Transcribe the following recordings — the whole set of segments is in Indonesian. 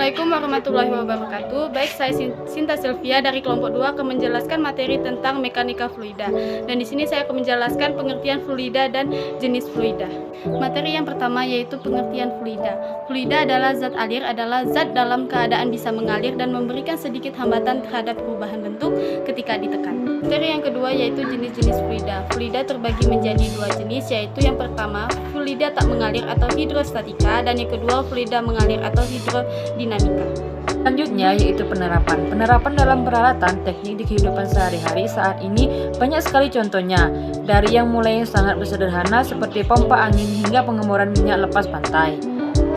Assalamualaikum warahmatullahi wabarakatuh. Baik, saya Sinta Sylvia dari kelompok 2 akan menjelaskan materi tentang mekanika fluida. Dan di sini saya akan menjelaskan pengertian fluida dan jenis fluida. Materi yang pertama yaitu pengertian fluida. Fluida adalah zat dalam keadaan bisa mengalir dan memberikan sedikit hambatan terhadap perubahan bentuk ketika ditekan. Materi yang kedua yaitu jenis-jenis fluida. Fluida terbagi menjadi dua jenis, yaitu yang pertama fluida tak mengalir atau hidrostatika, dan yang kedua fluida mengalir atau hidrodinamika. Selanjutnya yaitu penerapan. Penerapan dalam peralatan teknik di kehidupan sehari-hari saat ini banyak sekali contohnya, dari yang mulai sangat sederhana seperti pompa angin hingga pengemuran minyak lepas pantai.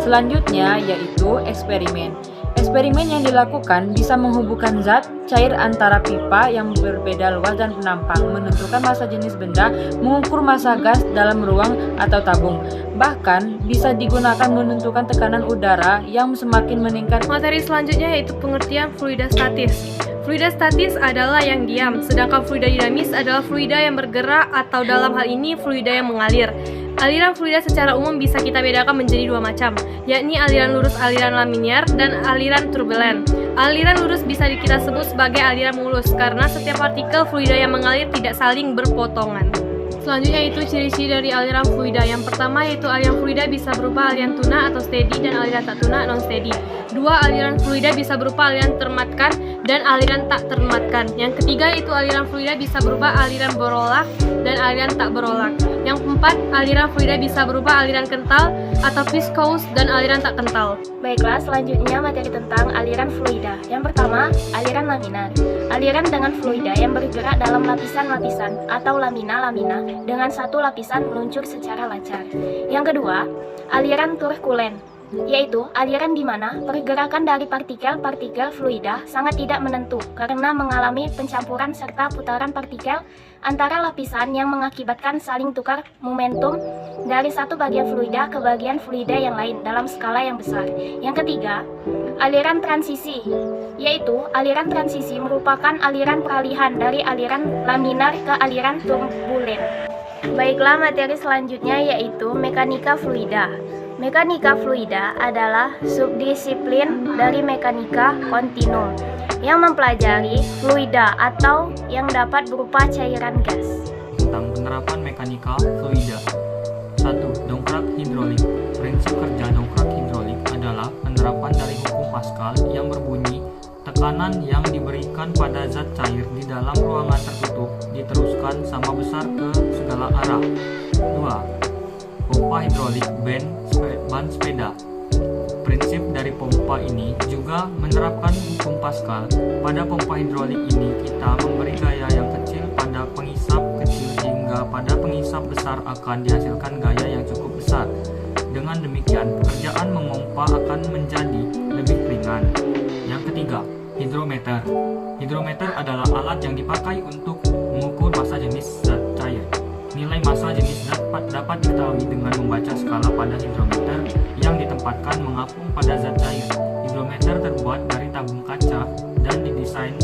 Selanjutnya yaitu eksperimen. Eksperimen yang dilakukan bisa menghubungkan zat cair antara pipa yang berbeda luas dan penampang, menentukan massa jenis benda, mengukur massa gas dalam ruang atau tabung. Bahkan bisa digunakan menentukan tekanan udara yang semakin meningkat. Materi selanjutnya yaitu pengertian fluida statis. Fluida statis adalah yang diam, sedangkan fluida dinamis adalah fluida yang bergerak atau dalam hal ini fluida yang mengalir. Aliran fluida secara umum bisa kita bedakan menjadi dua macam, yakni aliran lurus, aliran laminar, dan aliran turbulen. Aliran lurus bisa kita sebut sebagai aliran mulus karena setiap partikel fluida yang mengalir tidak saling berpotongan. Selanjutnya itu ciri-ciri dari aliran fluida. Yang pertama yaitu aliran fluida bisa berupa aliran tuna atau steady dan aliran tak tuna non steady. Dua, aliran fluida bisa berupa aliran termatkan dan aliran tak termatkan. Yang ketiga yaitu aliran fluida bisa berupa aliran berolak dan aliran tak berolak. Yang keempat, aliran fluida bisa berupa aliran kental atau viscous dan aliran tak kental. Baiklah, selanjutnya materi tentang aliran fluida. Yang pertama, aliran laminar. Aliran dengan fluida yang bergerak dalam lapisan-lapisan atau lamina-lamina dengan satu lapisan meluncur secara lancar. Yang kedua, aliran turbulen, yaitu aliran di mana pergerakan dari partikel-partikel fluida sangat tidak menentu karena mengalami pencampuran serta putaran partikel antara lapisan yang mengakibatkan saling tukar momentum dari satu bagian fluida ke bagian fluida yang lain dalam skala yang besar. Yang ketiga, aliran transisi, yaitu aliran transisi merupakan aliran peralihan dari aliran laminar ke aliran turbulen. Baiklah, materi selanjutnya yaitu mekanika fluida. Mekanika fluida adalah subdisiplin dari mekanika kontinum yang mempelajari fluida atau yang dapat berupa cairan gas. Tentang penerapan mekanika fluida. 1. Dongkrak hidrolik. Prinsip kerja dongkrak hidrolik adalah penerapan dari hukum Pascal yang berbunyi tekanan yang diberikan pada zat cair di dalam ruangan tertutup diteruskan sama besar ke segala arah. 2. Pompa hidrolik ban sepeda. Prinsip dari pompa ini juga menerapkan hukum Pascal. Pada pompa hidrolik ini kita memberi gaya yang kecil pada pengisap kecil sehingga pada pengisap besar akan dihasilkan gaya yang cukup besar. Dengan demikian, pekerjaan memompa akan menjadi lebih ringan. Yang ketiga, hidrometer. Hidrometer adalah alat yang dipakai untuk mengukur massa jenis zat cair. Nilai massa jenis zat dapat diketahui dengan membaca skala pada hidrometer yang ditempatkan mengapung pada zat cair. Hidrometer terbuat dari tabung kaca dan didesain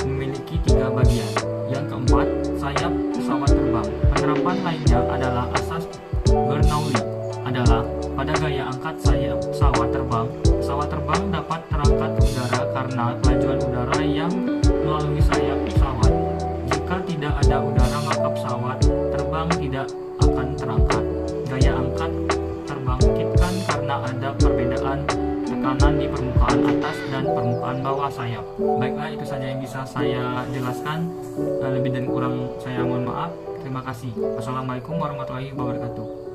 memiliki 3 bagian. Yang keempat, sayap pesawat terbang. Penerapan lainnya adalah asas Bernoulli adalah pada gaya angkat sayap pesawat terbang. Pesawat terbang dapat terangkat ke udara karena kelajuan udara yang melalui sayap pesawat. Jika tidak ada udara maka pesawat terbang tidak akan terangkat. Gaya angkat terbangkitkan karena ada perbedaan tekanan di permukaan atas dan permukaan bawah sayap. Baiklah, itu saja yang bisa saya jelaskan. Lebih dan kurang saya mohon maaf. Terima kasih. Wassalamualaikum warahmatullahi wabarakatuh.